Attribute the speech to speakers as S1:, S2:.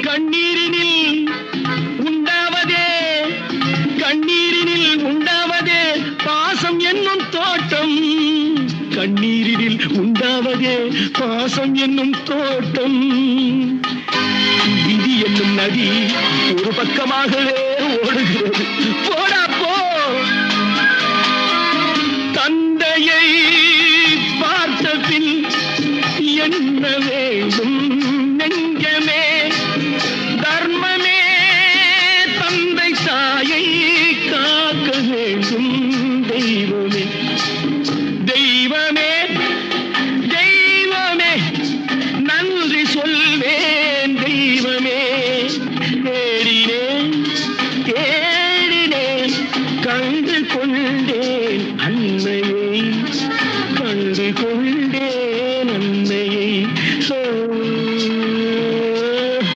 S1: கண்ணீரினில் உண்டாவதே கண்ணீரினில் உண்டாவதே பாசம் என்னும் தோட்டம். கண்ணீரினில் உண்டாவதே பாசம் என்னும் தோட்டம். விதி என்னும் நதி ஒரு பக்கமாகவே ஓடுகிறது. போடா போ. தந்தையை பார்த்த பின் என்ன வேண்டும்?